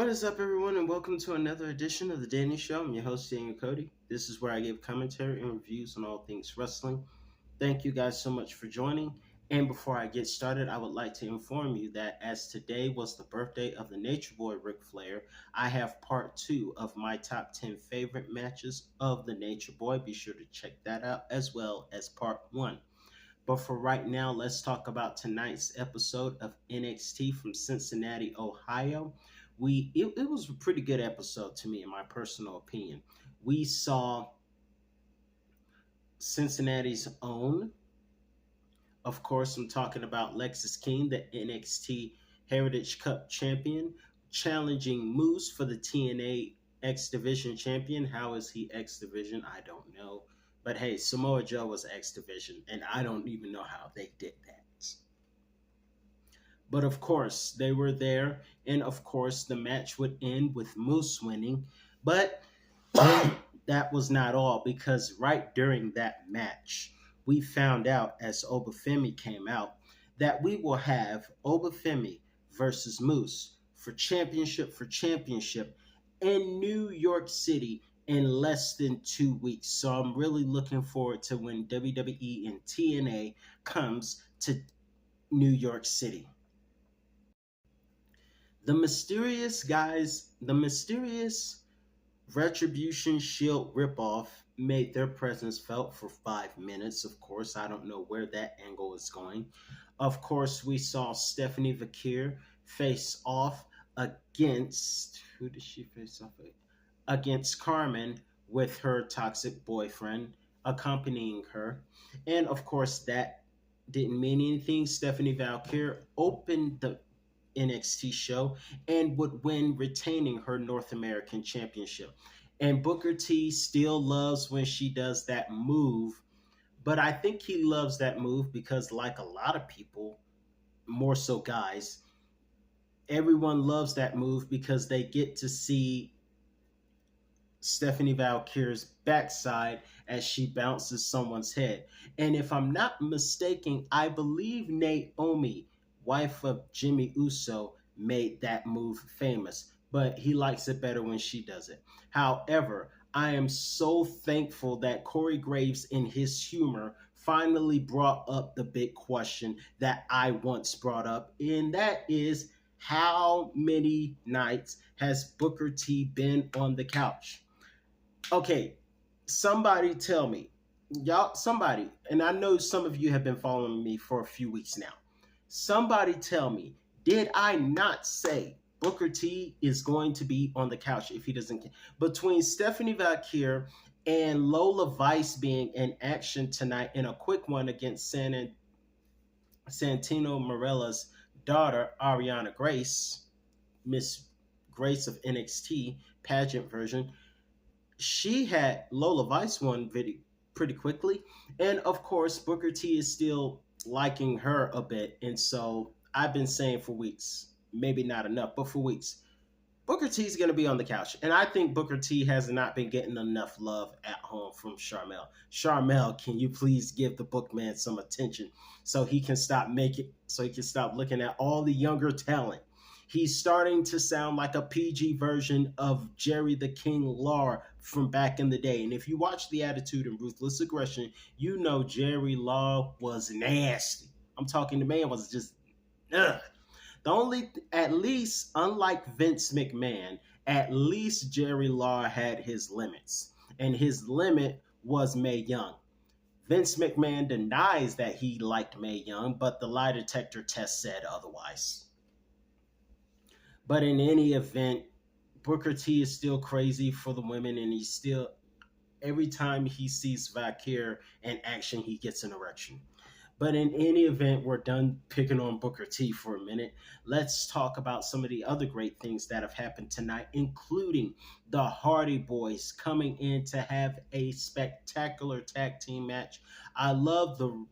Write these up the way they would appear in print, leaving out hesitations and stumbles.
What is up, everyone, and welcome to another edition of The Danny Show. I'm your host, Daniel Cody. This is where I give commentary and reviews on all things wrestling. Thank you guys so much for joining. And before I get started, I would like to inform you that as today was the birthday of the Nature Boy Ric Flair, I have part 2 of my top 10 favorite matches of the Nature Boy. Be sure to check that out as well as part 1. But for right now, let's talk about tonight's episode of NXT from Cincinnati, Ohio. It was a pretty good episode to me, in my personal opinion. We saw Cincinnati's own. Of course, I'm talking about Lexis King, the NXT Heritage Cup champion, challenging Moose for the TNA X Division champion. How is he X Division? I don't know. But hey, Samoa Joe was X Division, and I don't even know how they did that. But of course, they were there, and of course, the match would end with Moose winning. But that was not all, because right during that match, we found out as Obafemi came out that we will have Obafemi versus Moose for championship in New York City in less than 2 weeks. So I'm really looking forward to when WWE and TNA comes to New York City. The mysterious Retribution Shield ripoff made their presence felt for 5 minutes. Of course, I don't know where that angle is going. Of course, we saw Stephanie Vakir face off against, who did she face off with? Against Carmen, with her toxic boyfriend accompanying her. And of course, that didn't mean anything. Stephanie Valkyr opened the NXT show and would win, retaining her North American Championship. And Booker T still loves when she does that move, but I think he loves that move because, like a lot of people, more so guys, everyone loves that move because they get to see Stephanie Valkyr's backside as she bounces someone's head. And if I'm not mistaken, I believe Naomi, wife of Jimmy Uso, made that move famous, but he likes it better when she does it. However, I am so thankful that Corey Graves, in his humor, finally brought up the big question that I once brought up, and that is, how many nights has Booker T been on the couch? Okay, somebody tell me. Somebody, and I know some of you have been following me for a few weeks now. Somebody tell me, did I not say Booker T is going to be on the couch if he doesn't? Between Stephanie Valkyr and Lola Vice being in action tonight in a quick one against Santino Marella's daughter, Ariana Grace, Miss Grace of NXT pageant version, she had Lola Vice won pretty quickly. And of course, Booker T is still liking her a bit. And so I've been saying for weeks, maybe not enough, but for weeks, Booker T is going to be on the couch. And I think Booker T has not been getting enough love at home from Sharmell. Sharmell, can you please give the bookman some attention so he can stop looking at all the younger talent? He's starting to sound like a PG version of Jerry the King Lawler from back in the day. And if you watch The Attitude and Ruthless Aggression, you know Jerry Lawler was nasty. I'm talking, the man was just, ugh. At least, unlike Vince McMahon, at least Jerry Lawler had his limits. And his limit was Mae Young. Vince McMahon denies that he liked Mae Young, but the lie detector test said otherwise. But in any event, Booker T is still crazy for the women, and he's still, every time he sees Valkyr in action, he gets an erection. But in any event, we're done picking on Booker T for a minute. Let's talk about some of the other great things that have happened tonight, including the Hardy Boys coming in to have a spectacular tag team match. I love the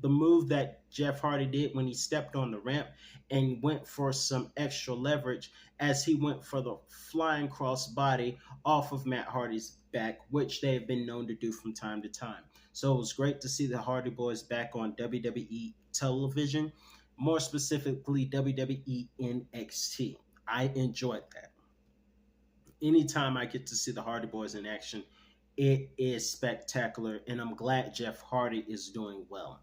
move that Jeff Hardy did when he stepped on the ramp and went for some extra leverage as he went for the flying cross body off of Matt Hardy's back, which they have been known to do from time to time. So it was great to see the Hardy Boys back on WWE television, more specifically WWE NXT. I enjoyed that. Anytime I get to see the Hardy Boys in action, it is spectacular, and I'm glad Jeff Hardy is doing well.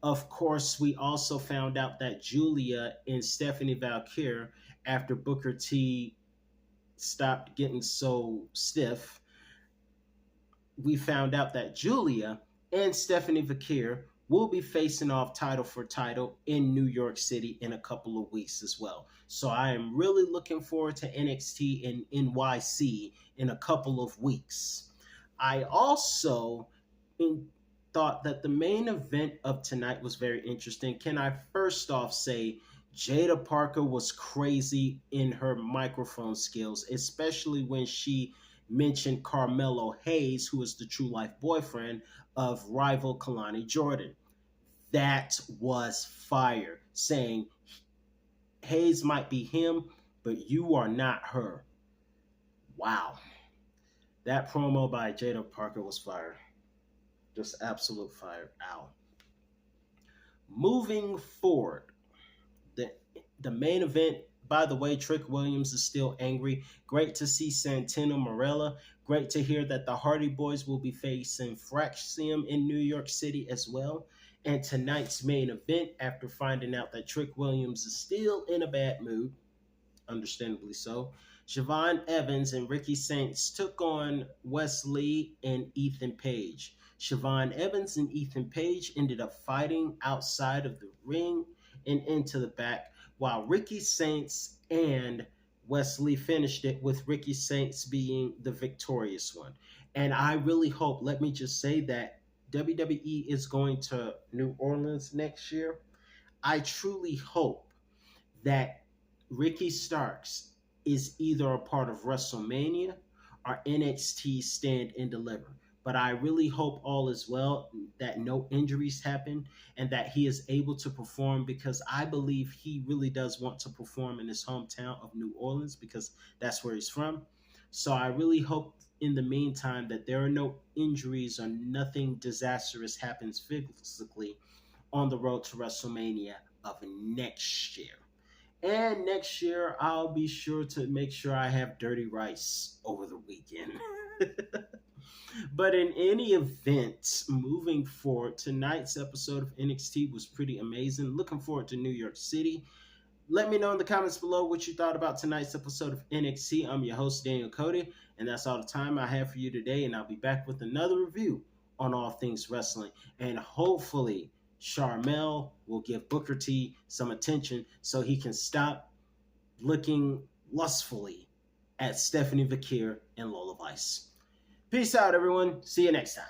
Of course, we also found out that Julia and Stephanie Valkyr, after Booker T stopped getting so stiff, we found out that Julia and Stephanie Vakir will be facing off title for title in New York City in a couple of weeks as well. So I am really looking forward to NXT in NYC in a couple of weeks. I also in, thought that the main event of tonight was very interesting. Can I first off say Jada Parker was crazy in her microphone skills, especially when she mentioned Carmelo Hayes, who is the true life boyfriend of rival Kalani Jordan. That was fire, saying Hayes might be him, but you are not her. Wow. That promo by Jada Parker was fire. Just absolute fire. Ow. Moving forward, the the main event. By the way, Trick Williams is still angry. Great to see Santino Marella. Great to hear that the Hardy Boys will be facing Fraxium in New York City as well. And tonight's main event, after finding out that Trick Williams is still in a bad mood, understandably so, Siobhan Evans and Ricky Saints took on Wesley and Ethan Page. Siobhan Evans and Ethan Page ended up fighting outside of the ring and into the back, while Ricky Saints and Wesley finished it with Ricky Saints being the victorious one. And I really hope, let me just say that WWE is going to New Orleans next year. I truly hope that Ricky Starks is either a part of WrestleMania or NXT Stand and Deliver. But I really hope all is well, that no injuries happen, and that he is able to perform, because I believe he really does want to perform in his hometown of New Orleans, because that's where he's from. So I really hope in the meantime that there are no injuries or nothing disastrous happens physically on the road to WrestleMania of next year. And next year, I'll be sure to make sure I have dirty rice over the weekend. But in any event, moving forward, tonight's episode of NXT was pretty amazing. Looking forward to New York City. Let me know in the comments below what you thought about tonight's episode of NXT. I'm your host, Daniel Cody, and that's all the time I have for you today. And I'll be back with another review on all things wrestling. And hopefully, Charmel will give Booker T some attention so he can stop looking lustfully at Stephanie Vakir and Lola Vice. Peace out, everyone. See you next time.